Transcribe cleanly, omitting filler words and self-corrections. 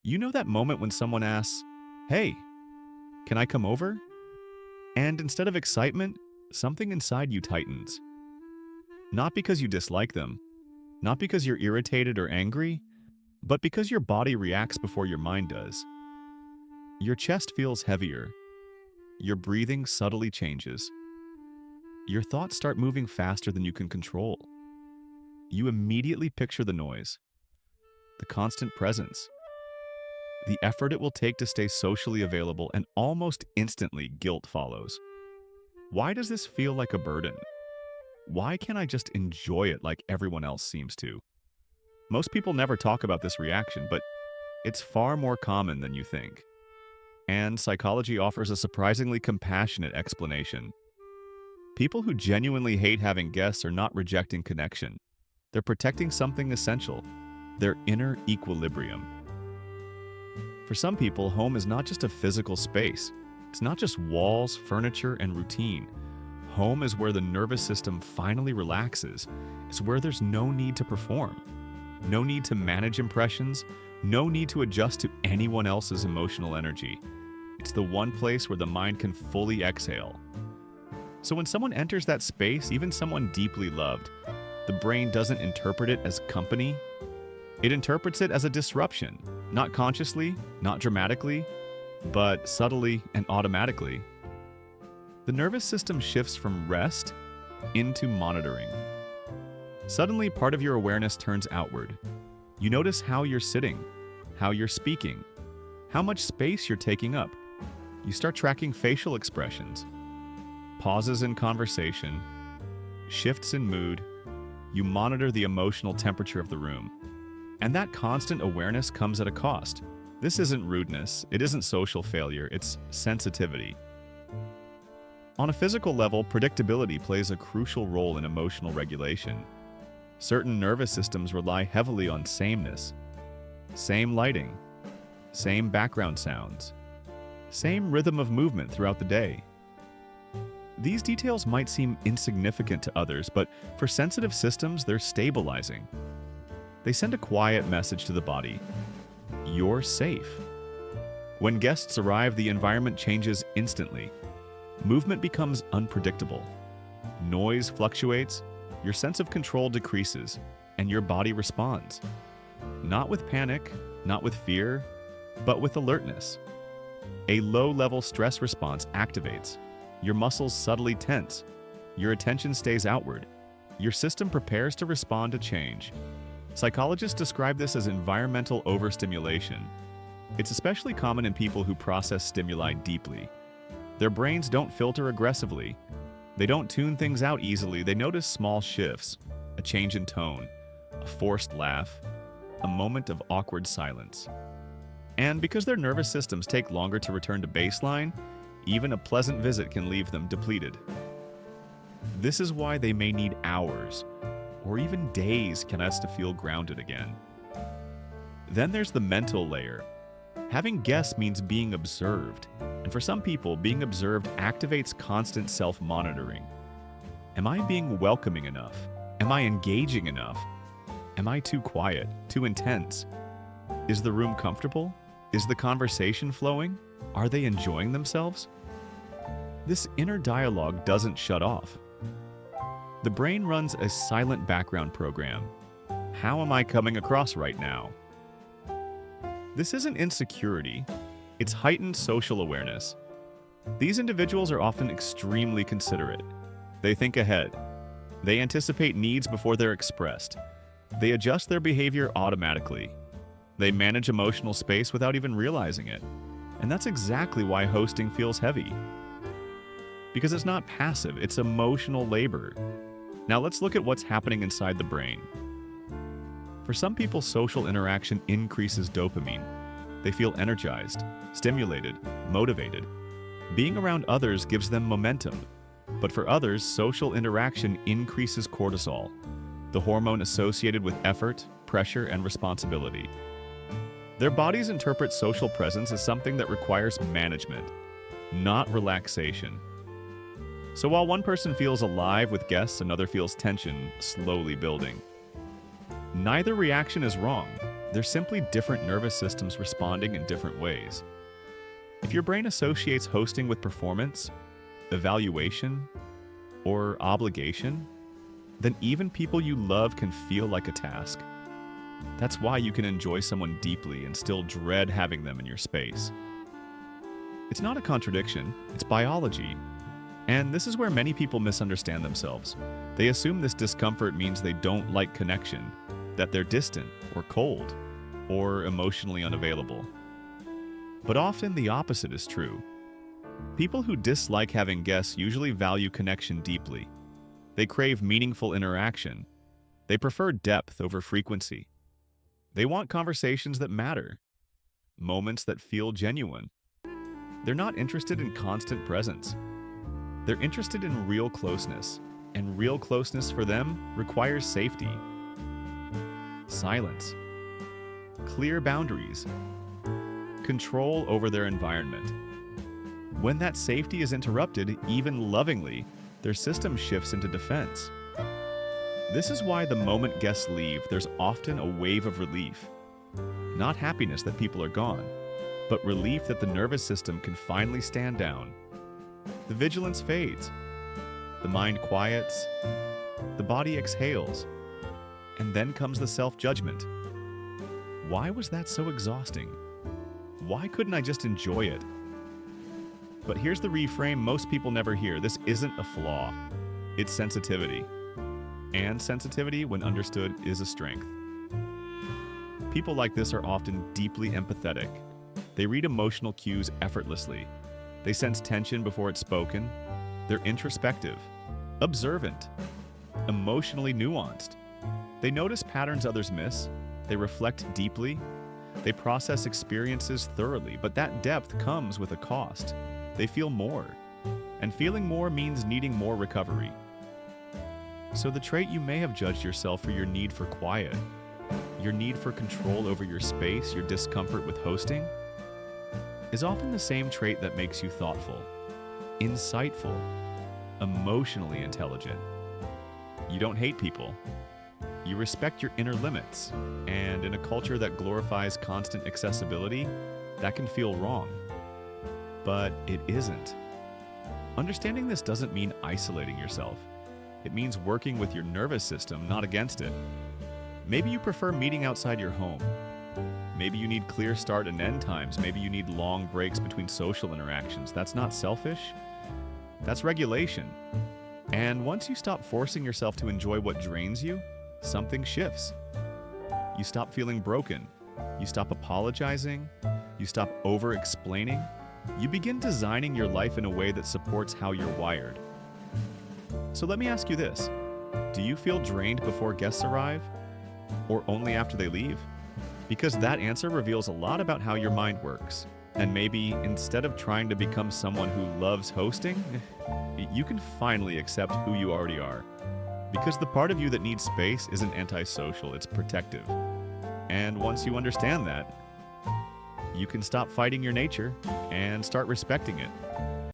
You know that moment when someone asks, "Hey, can I come over?" And instead of excitement, something inside you tightens. Not because you dislike them, not because you're irritated or angry, but because your body reacts before your mind does. Your chest feels heavier. Your breathing subtly changes. Your thoughts start moving faster than you can control. You immediately picture the noise, the constant presence, the effort it will take to stay socially available, and almost instantly guilt follows. Why does this feel like a burden? Why can't I just enjoy it like everyone else seems to? Most people never talk about this reaction, but it's far more common than you think. And psychology offers a surprisingly compassionate explanation. People who genuinely hate having guests are not rejecting connection. They're protecting something essential, their inner equilibrium. For some people, home is not just a physical space. It's not just walls, furniture, and routine. Home is where the nervous system finally relaxes. It's where there's no need to perform, no need to manage impressions, no need to adjust to anyone else's emotional energy. It's the one place where the mind can fully exhale. So when someone enters that space, even someone deeply loved, the brain doesn't interpret it as company. It interprets it as a disruption, not consciously, not dramatically, but subtly and automatically. The nervous system shifts from rest into monitoring. Suddenly, part of your awareness turns outward. You notice how you're sitting, how you're speaking, how much space you're taking up. You start tracking facial expressions, pauses in conversation, shifts in mood. You monitor the emotional temperature of the room. And that constant awareness comes at a cost. This isn't rudeness, it isn't social failure, it's sensitivity. On a physical level, predictability plays a crucial role in emotional regulation. Certain nervous systems rely heavily on sameness. Same lighting, same background sounds, same rhythm of movement throughout the day. These details might seem insignificant to others, but for sensitive systems, they're stabilizing. They send a quiet message to the body. You're safe. When guests arrive, the environment changes instantly. Movement becomes unpredictable. Noise fluctuates, your sense of control decreases, and your body responds. Not with panic, not with fear, but with alertness. A low-level stress response activates. Your muscles subtly tense. Your attention stays outward. Your system prepares to respond to change. Psychologists describe this as environmental overstimulation. It's especially common in people who process stimuli deeply. Their brains don't filter aggressively. They don't tune things out easily. They notice small shifts, a change in tone, a forced laugh, a moment of awkward silence. And because their nervous systems take longer to return to baseline, even a pleasant visit can leave them depleted. This is why they may need hours, or even days can us to feel grounded again. Then there's the mental layer. Having guests means being observed, and for some people, being observed activates constant self-monitoring. Am I being welcoming enough? Am I engaging enough? Am I too quiet, too intense? Is the room comfortable? Is the conversation flowing? Are they enjoying themselves? This inner dialogue doesn't shut off. The brain runs a silent background program. How am I coming across right now? This isn't insecurity, it's heightened social awareness. These individuals are often extremely considerate. They think ahead. They anticipate needs before they're expressed. They adjust their behavior automatically. They manage emotional space without even realizing it. And that's exactly why hosting feels heavy. Because it's not passive, it's emotional labor. Now let's look at what's happening inside the brain. For some people, social interaction increases dopamine. They feel energized, stimulated, motivated. Being around others gives them momentum. But for others, social interaction increases cortisol, the hormone associated with effort, pressure, and responsibility. Their bodies interpret social presence as something that requires management, not relaxation. So while one person feels alive with guests, another feels tension slowly building. Neither reaction is wrong. They're simply different nervous systems responding in different ways. If your brain associates hosting with performance, evaluation, or obligation, then even people you love can feel like a task. That's why you can enjoy someone deeply and still dread having them in your space. It's not a contradiction, it's biology. And this is where many people misunderstand themselves. They assume this discomfort means they don't like connection, that they're distant or cold, or emotionally unavailable. But often the opposite is true. People who dislike having guests usually value connection deeply. They crave meaningful interaction. They prefer depth over frequency. They want conversations that matter, moments that feel genuine. They're not interested in constant presence. They're interested in real closeness, and real closeness for them requires safety, silence, clear boundaries, control over their environment. When that safety is interrupted, even lovingly, their system shifts into defense. This is why the moment guests leave, there's often a wave of relief. Not happiness that people are gone, but relief that the nervous system can finally stand down. The vigilance fades, the mind quiets, the body exhales, and then comes the self-judgment. Why was that so exhausting? Why couldn't I just enjoy it? But here's the reframe most people never hear. This isn't a flaw. It's sensitivity. And sensitivity, when understood, is a strength. People like this are often deeply empathetic. They read emotional cues effortlessly. They sense tension before it's spoken. They're introspective, observant, emotionally nuanced. They notice patterns others miss. They reflect deeply. They process experiences thoroughly, but that depth comes with a cost. They feel more, and feeling more means needing more recovery. So the trait you may have judged yourself for your need for quiet, your need for control over your space, your discomfort with hosting, is often the same trait that makes you thoughtful, insightful, emotionally intelligent. You don't hate people. You respect your inner limits, and in a culture that glorifies constant accessibility, that can feel wrong. But it isn't. Understanding this doesn't mean isolating yourself. It means working with your nervous system, not against it. Maybe you prefer meeting outside your home. Maybe you need clear start and end times. Maybe you need long breaks between social interactions. That's not selfish. That's regulation. And once you stop forcing yourself to enjoy what drains you, something shifts. You stop feeling broken. You stop apologizing. You stop over-explaining. You begin designing your life in a way that supports how you're wired. So let me ask you this. Do you feel drained before guests arrive? Or only after they leave? Because that answer reveals a lot about how your mind works. And maybe instead of trying to become someone who loves hosting, you can finally accept who you already are. Because the part of you that needs space isn't antisocial, it's protective. And once you understand that, you can stop fighting your nature and start respecting it.